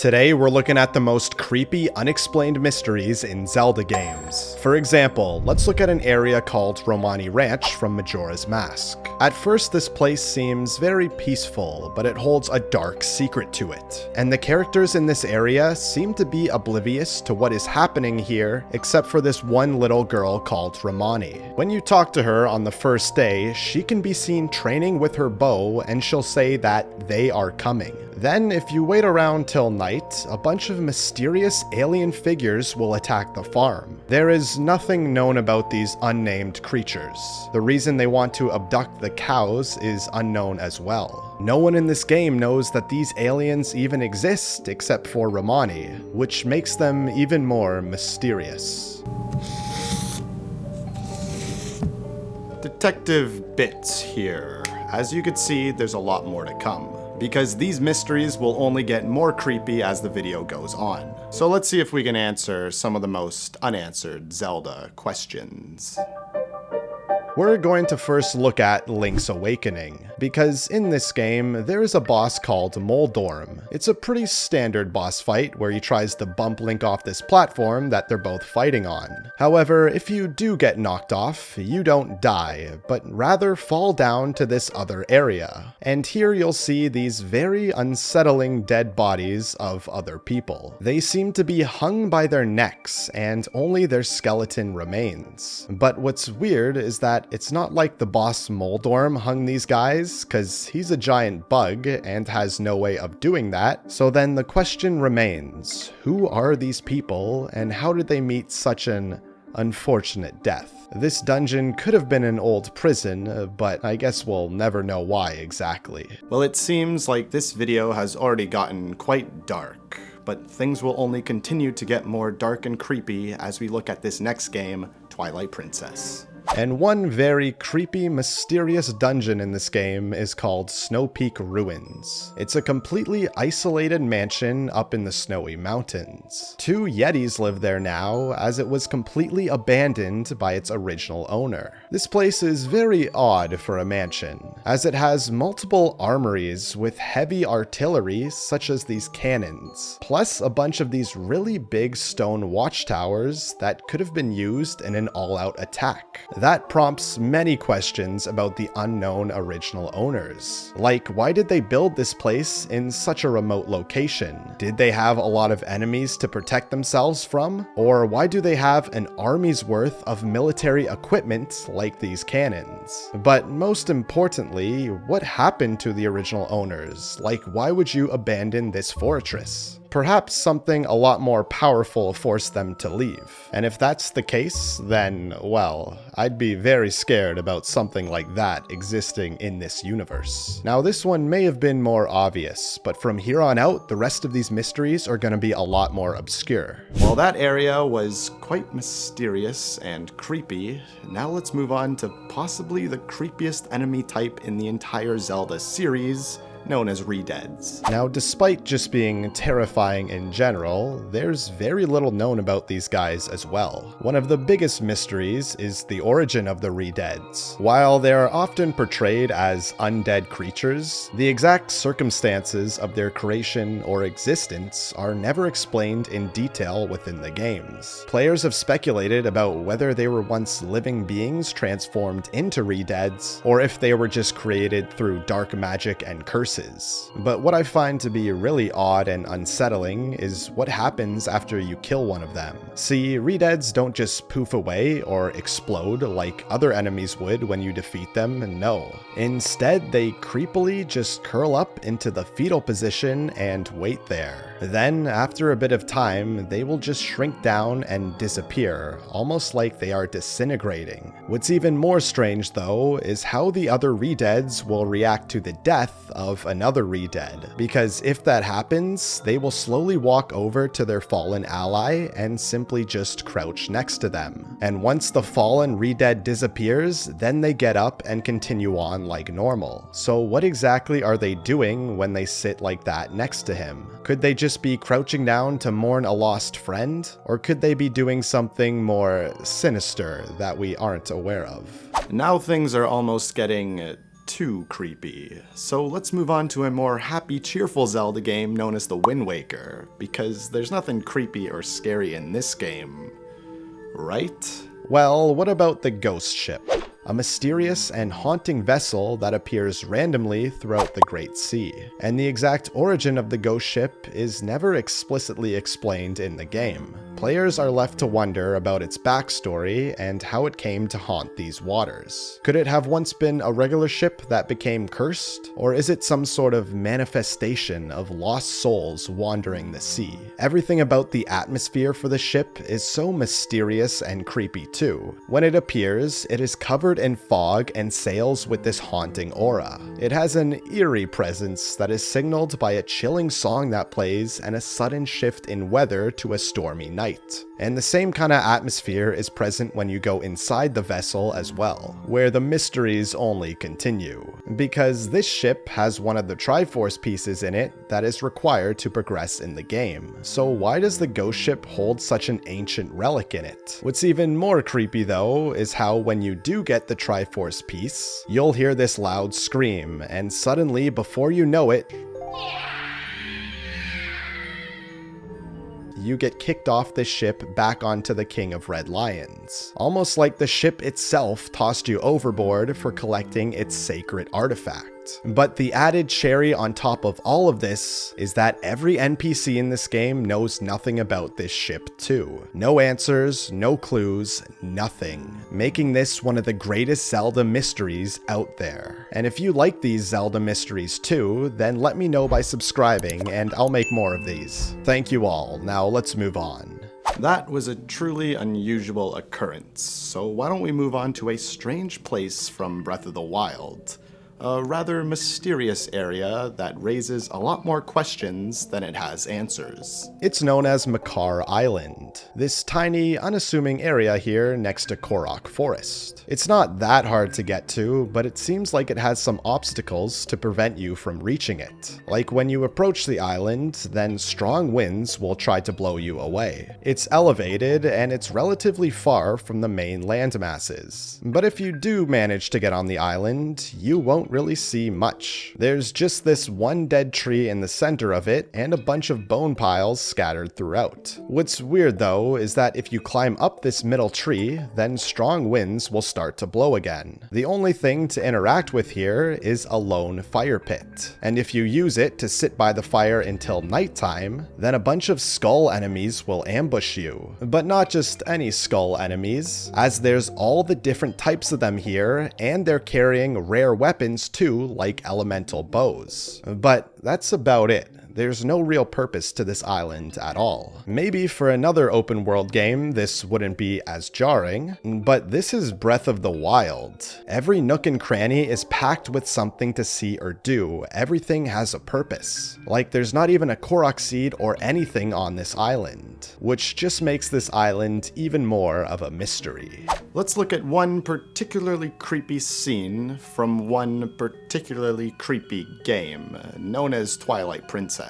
Today we're looking at the most creepy unexplained mysteries in Zelda games. For example, let's look at an area called Romani Ranch from Majora's Mask. At first this place seems very peaceful, but it holds a dark secret to it. And the characters in this area seem to be oblivious to what is happening here, except for this one little girl called Romani. When you talk to her on the first day, she can be seen training with her bow and she'll say that they are coming. Then, if you wait around till night, a bunch of mysterious alien figures will attack the farm. There is nothing known about these unnamed creatures. The reason they want to abduct the cows is unknown as well. No one in this game knows that these aliens even exist except for Romani, which makes them even more mysterious. Detective Bits here. As you can see, there's a lot more to come, because these mysteries will only get more creepy as the video goes on. So let's see if we can answer some of the most unanswered Zelda questions. We're going to first look at Link's Awakening, because in this game, there is a boss called Moldorm. It's a pretty standard boss fight where he tries to bump Link off this platform that they're both fighting on. However, if you do get knocked off, you don't die, but rather fall down to this other area. And here you'll see these very unsettling dead bodies of other people. They seem to be hung by their necks, and only their skeleton remains. But what's weird is that it's not like the boss Moldorm hung these guys, cause he's a giant bug and has no way of doing that. So then the question remains, who are these people and how did they meet such an unfortunate death? This dungeon could have been an old prison, but I guess we'll never know why exactly. Well, it seems like this video has already gotten quite dark, but things will only continue to get more dark and creepy as we look at this next game, Twilight Princess. And one very creepy, mysterious dungeon in this game is called Snow Peak Ruins. It's a completely isolated mansion up in the snowy mountains. Two Yetis live there now, as it was completely abandoned by its original owner. This place is very odd for a mansion, as it has multiple armories with heavy artillery such as these cannons, plus a bunch of these really big stone watchtowers that could have been used in an all-out attack. That prompts many questions about the unknown original owners. Like, why did they build this place in such a remote location? Did they have a lot of enemies to protect themselves from? Or why do they have an army's worth of military equipment like these cannons? But most importantly, what happened to the original owners? Like, why would you abandon this fortress? Perhaps something a lot more powerful forced them to leave. And if that's the case, then, well, I'd be very scared about something like that existing in this universe. Now, this one may have been more obvious, but from here on out, the rest of these mysteries are going to be a lot more obscure. Well, that area was quite mysterious and creepy. Now let's move on to possibly the creepiest enemy type in the entire Zelda series, known as Redeads. Now, despite just being terrifying in general, there's very little known about these guys as well. One of the biggest mysteries is the origin of the Redeads. While they are often portrayed as undead creatures, the exact circumstances of their creation or existence are never explained in detail within the games. Players have speculated about whether they were once living beings transformed into Redeads, or if they were just created through dark magic and curses. But what I find to be really odd and unsettling is what happens after you kill one of them. See, Redeads don't just poof away or explode like other enemies would when you defeat them, no. Instead, they creepily just curl up into the fetal position and wait there. Then, after a bit of time, they will just shrink down and disappear, almost like they are disintegrating. What's even more strange, though, is how the other Redeads will react to the death of another Redead, because if that happens, they will slowly walk over to their fallen ally and simply just crouch next to them. And once the fallen Redead disappears, then they get up and continue on like normal. So what exactly are they doing when they sit like that next to him? Could they just be crouching down to mourn a lost friend? Or could they be doing something more sinister that we aren't aware of? Now things are almost getting too creepy. So let's move on to a more happy, cheerful Zelda game known as the Wind Waker, because there's nothing creepy or scary in this game, right? Well, what about the Ghost Ship? A mysterious and haunting vessel that appears randomly throughout the Great Sea. And the exact origin of the ghost ship is never explicitly explained in the game. Players are left to wonder about its backstory and how it came to haunt these waters. Could it have once been a regular ship that became cursed? Or is it some sort of manifestation of lost souls wandering the sea? Everything about the atmosphere for the ship is so mysterious and creepy too. When it appears, it is covered in fog and sails with this haunting aura. It has an eerie presence that is signaled by a chilling song that plays and a sudden shift in weather to a stormy night. And the same kind of atmosphere is present when you go inside the vessel as well, where the mysteries only continue. Because this ship has one of the Triforce pieces in it that is required to progress in the game. So why does the ghost ship hold such an ancient relic in it? What's even more creepy though is how when you do get the Triforce piece, you'll hear this loud scream, and suddenly before you know it, you get kicked off the ship back onto the King of Red Lions. Almost like the ship itself tossed you overboard for collecting its sacred artifact. But the added cherry on top of all of this is that every NPC in this game knows nothing about this ship too. No answers, no clues, nothing. Making this one of the greatest Zelda mysteries out there. And if you like these Zelda mysteries too, then let me know by subscribing and I'll make more of these. Thank you all. Now let's move on. That was a truly unusual occurrence, so why don't we move on to a strange place from Breath of the Wild. A rather mysterious area that raises a lot more questions than it has answers. It's known as Makar Island, this tiny, unassuming area here next to Korok Forest. It's not that hard to get to, but it seems like it has some obstacles to prevent you from reaching it. Like when you approach the island, then strong winds will try to blow you away. It's elevated, and it's relatively far from the main land masses. But if you do manage to get on the island, you won't really see much. There's just this one dead tree in the center of it and a bunch of bone piles scattered throughout. What's weird though is that if you climb up this middle tree, then strong winds will start to blow again. The only thing to interact with here is a lone fire pit. And if you use it to sit by the fire until nighttime, then a bunch of skull enemies will ambush you. But not just any skull enemies, as there's all the different types of them here, and they're carrying rare weapons too, like elemental bows. But that's about it. There's no real purpose to this island at all. Maybe for another open world game, this wouldn't be as jarring, but this is Breath of the Wild. Every nook and cranny is packed with something to see or do. Everything has a purpose. Like there's not even a Korok seed or anything on this island, which just makes this island even more of a mystery. Let's look at one particularly creepy scene from one particularly creepy game, known as Twilight Princess.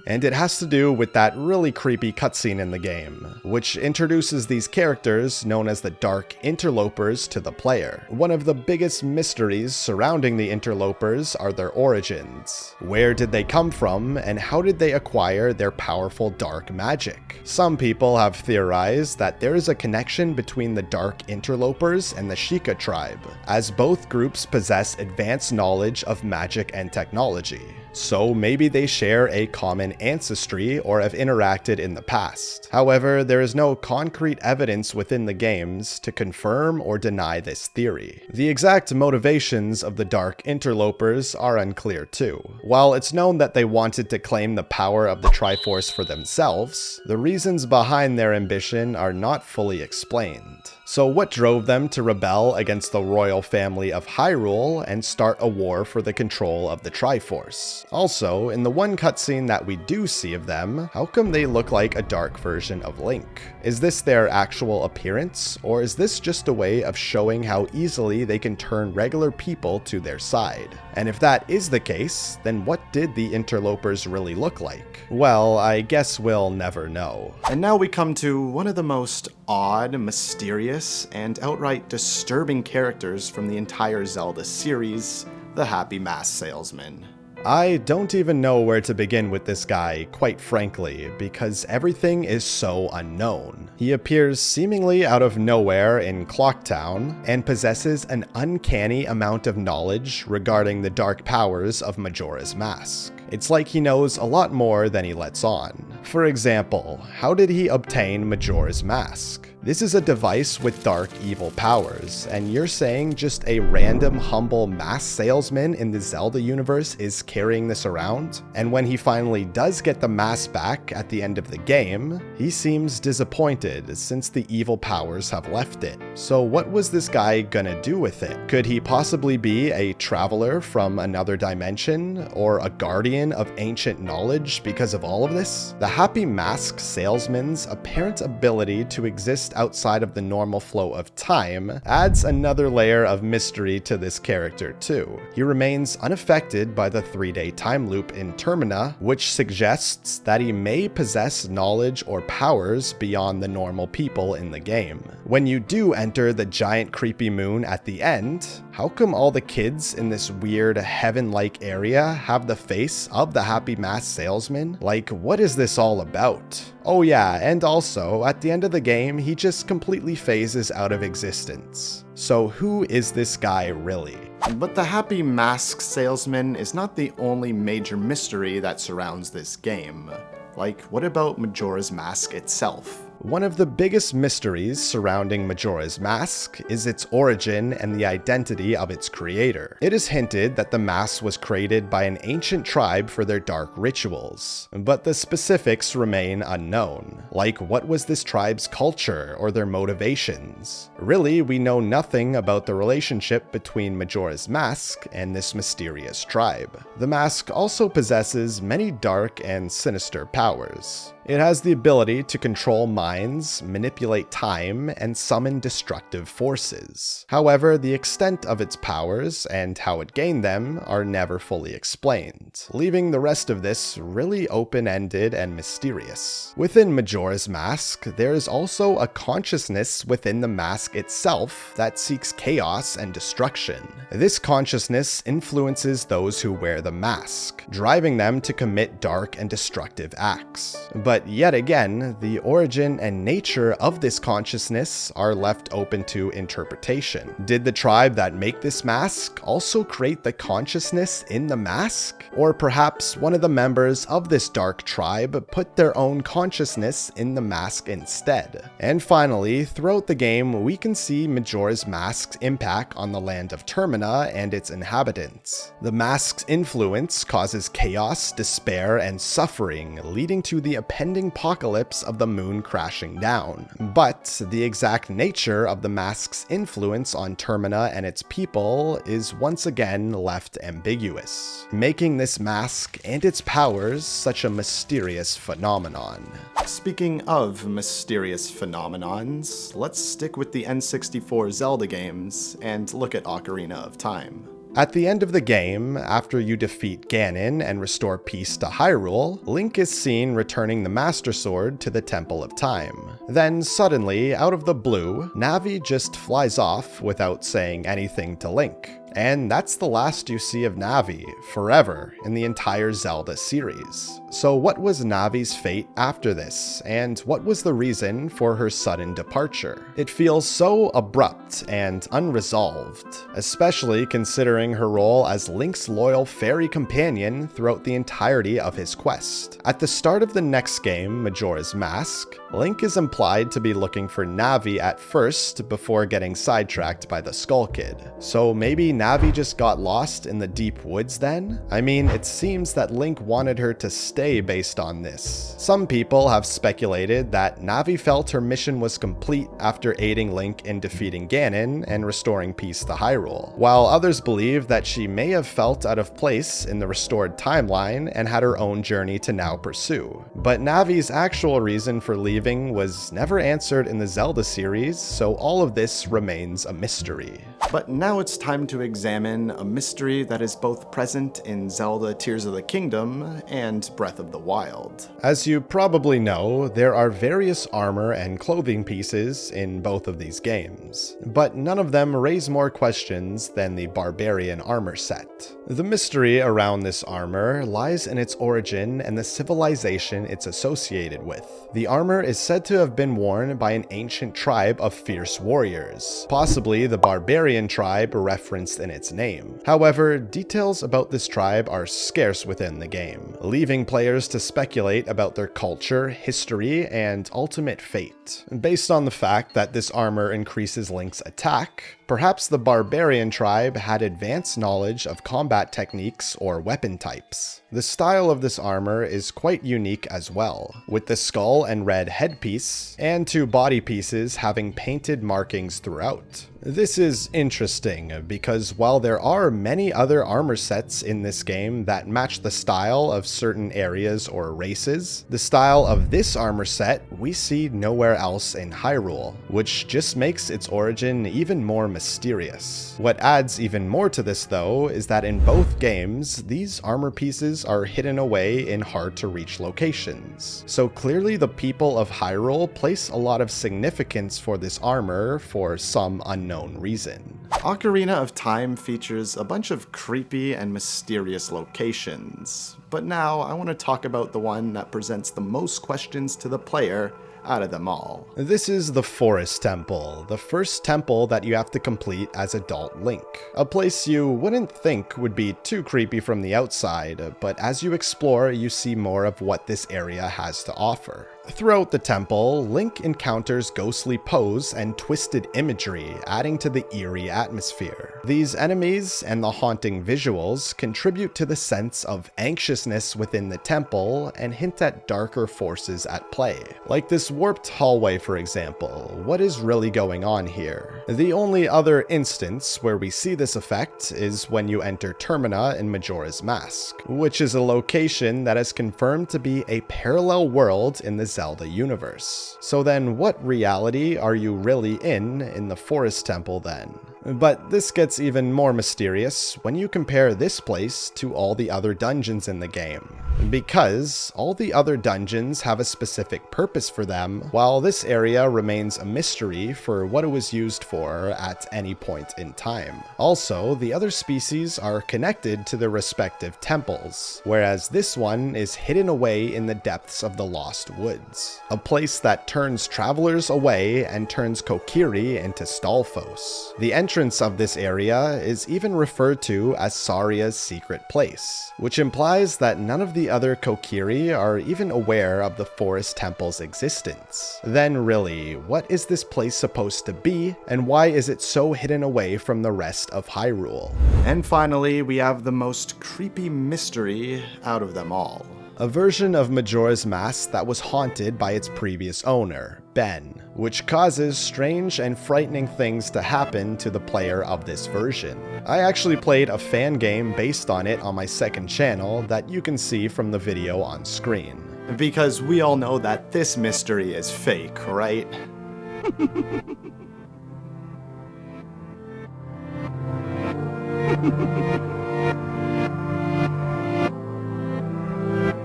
And it has to do with that really creepy cutscene in the game, which introduces these characters known as the Dark Interlopers to the player. One of the biggest mysteries surrounding the Interlopers are their origins. Where did they come from, and how did they acquire their powerful dark magic? Some people have theorized that there is a connection between the Dark Interlopers and the Sheikah tribe, as both groups possess advanced knowledge of magic and technology. So maybe they share a common ancestry or have interacted in the past. However, there is no concrete evidence within the games to confirm or deny this theory. The exact motivations of the Dark Interlopers are unclear too. While it's known that they wanted to claim the power of the Triforce for themselves, the reasons behind their ambition are not fully explained. So what drove them to rebel against the royal family of Hyrule and start a war for the control of the Triforce? Also, in the one cutscene that we do see of them, how come they look like a dark version of Link? Is this their actual appearance, or is this just a way of showing how easily they can turn regular people to their side? And if that is the case, then what did the Interlopers really look like? Well, I guess we'll never know. And now we come to one of the most odd, mysterious, and outright disturbing characters from the entire Zelda series, the Happy Mask Salesman. I don't even know where to begin with this guy, quite frankly, because everything is so unknown. He appears seemingly out of nowhere in Clocktown, and possesses an uncanny amount of knowledge regarding the dark powers of Majora's Mask. It's like he knows a lot more than he lets on. For example, how did he obtain Majora's Mask? This is a device with dark evil powers, and you're saying just a random humble mask salesman in the Zelda universe is carrying this around? And when he finally does get the mask back at the end of the game, he seems disappointed since the evil powers have left it. So what was this guy gonna do with it? Could he possibly be a traveler from another dimension, or a guardian of ancient knowledge because of all of this? The Happy Mask Salesman's apparent ability to exist outside of the normal flow of time adds another layer of mystery to this character too. He remains unaffected by the 3-day time loop in Termina, which suggests that he may possess knowledge or powers beyond the normal people in the game. When you do enter the giant creepy moon at the end, how come all the kids in this weird heaven-like area have the face of the Happy Mask Salesman? Like, what is this all about? Oh yeah, and also, at the end of the game, he just completely phases out of existence. So who is this guy really? But the Happy Mask Salesman is not the only major mystery that surrounds this game. Like, what about Majora's Mask itself? One of the biggest mysteries surrounding Majora's Mask is its origin and the identity of its creator. It is hinted that the mask was created by an ancient tribe for their dark rituals, but the specifics remain unknown. Like, what was this tribe's culture or their motivations? Really, we know nothing about the relationship between Majora's Mask and this mysterious tribe. The mask also possesses many dark and sinister powers. It has the ability to control minds, manipulate time, and summon destructive forces. However, the extent of its powers and how it gained them are never fully explained, leaving the rest of this really open-ended and mysterious. Within Majora's Mask, there is also a consciousness within the mask itself that seeks chaos and destruction. This consciousness influences those who wear the mask, driving them to commit dark and destructive acts. But yet again, the origin and nature of this consciousness are left open to interpretation. Did the tribe that make this mask also create the consciousness in the mask? Or perhaps one of the members of this dark tribe put their own consciousness in the mask instead? And finally, throughout the game, we can see Majora's Mask's impact on the land of Termina and its inhabitants. The mask's influence causes chaos, despair, and suffering, leading to the impending apocalypse of the moon crashing down. But the exact nature of the mask's influence on Termina and its people is once again left ambiguous, making this mask and its powers such a mysterious phenomenon. Speaking of mysterious phenomenons, let's stick with the N64 Zelda games and look at Ocarina of Time. At the end of the game, after you defeat Ganon and restore peace to Hyrule, Link is seen returning the Master Sword to the Temple of Time. Then suddenly, out of the blue, NaVi just flies off without saying anything to Link. And that's the last you see of NaVi, forever, in the entire Zelda series. So what was NaVi's fate after this, and what was the reason for her sudden departure? It feels so abrupt and unresolved, especially considering her role as Link's loyal fairy companion throughout the entirety of his quest. At the start of the next game, Majora's Mask, Link is implied to be looking for NaVi at first before getting sidetracked by the Skull Kid. So maybe NaVi just got lost in the deep woods then? I mean, it seems that Link wanted her to stay based on this. Some people have speculated that NaVi felt her mission was complete after aiding Link in defeating Ganon and restoring peace to Hyrule, while others believe that she may have felt out of place in the restored timeline and had her own journey to now pursue. But NaVi's actual reason for leaving engraving was never answered in the Zelda series, so all of this remains a mystery. But now it's time to examine a mystery that is both present in Zelda Tears of the Kingdom and Breath of the Wild. As you probably know, there are various armor and clothing pieces in both of these games, but none of them raise more questions than the Barbarian Armor set. The mystery around this armor lies in its origin and the civilization it's associated with. The armor is said to have been worn by an ancient tribe of fierce warriors, possibly the Barbarian tribe referenced in its name. However, details about this tribe are scarce within the game, leaving players to speculate about their culture, history, and ultimate fate. Based on the fact that this armor increases Link's attack, perhaps the Barbarian tribe had advanced knowledge of combat techniques or weapon types. The style of this armor is quite unique as well, with the skull and red headpiece, and two body pieces having painted markings throughout. This is interesting because while there are many other armor sets in this game that match the style of certain areas or races, the style of this armor set we see nowhere else in Hyrule, which just makes its origin even more mysterious. What adds even more to this though is that in both games, these armor pieces are hidden away in hard to reach locations. So clearly the people of Hyrule place a lot of significance for this armor for some unknown reason. Ocarina of Time features a bunch of creepy and mysterious locations, but now I want to talk about the one that presents the most questions to the player out of them all. This is the Forest Temple, the first temple that you have to complete as adult Link. A place you wouldn't think would be too creepy from the outside, but as you explore, you see more of what this area has to offer. Throughout the temple, Link encounters ghostly pose and twisted imagery, adding to the eerie atmosphere. These enemies and the haunting visuals contribute to the sense of anxiousness within the temple and hint at darker forces at play. Like this warped hallway, for example. What is really going on here? The only other instance where we see this effect is when you enter Termina in Majora's Mask, which is a location that is confirmed to be a parallel world in the Zelda universe. So then what reality are you really in the Forest Temple then? But this gets even more mysterious when you compare this place to all the other dungeons in the game, because all the other dungeons have a specific purpose for them, while this area remains a mystery for what it was used for at any point in time. Also, the other species are connected to their respective temples, whereas this one is hidden away in the depths of the Lost Woods, a place that turns travelers away and turns Kokiri into Stalfos. The entrance of this area is even referred to as Saria's secret place, which implies that none of the other Kokiri are even aware of the Forest Temple's existence. Then really, what is this place supposed to be, and why is it so hidden away from the rest of Hyrule? And finally, we have the most creepy mystery out of them all. A version of Majora's Mask that was haunted by its previous owner, Ben, which causes strange and frightening things to happen to the player of this version. I actually played a fan game based on it on my second channel that you can see from the video on screen. Because we all know that this mystery is fake, right?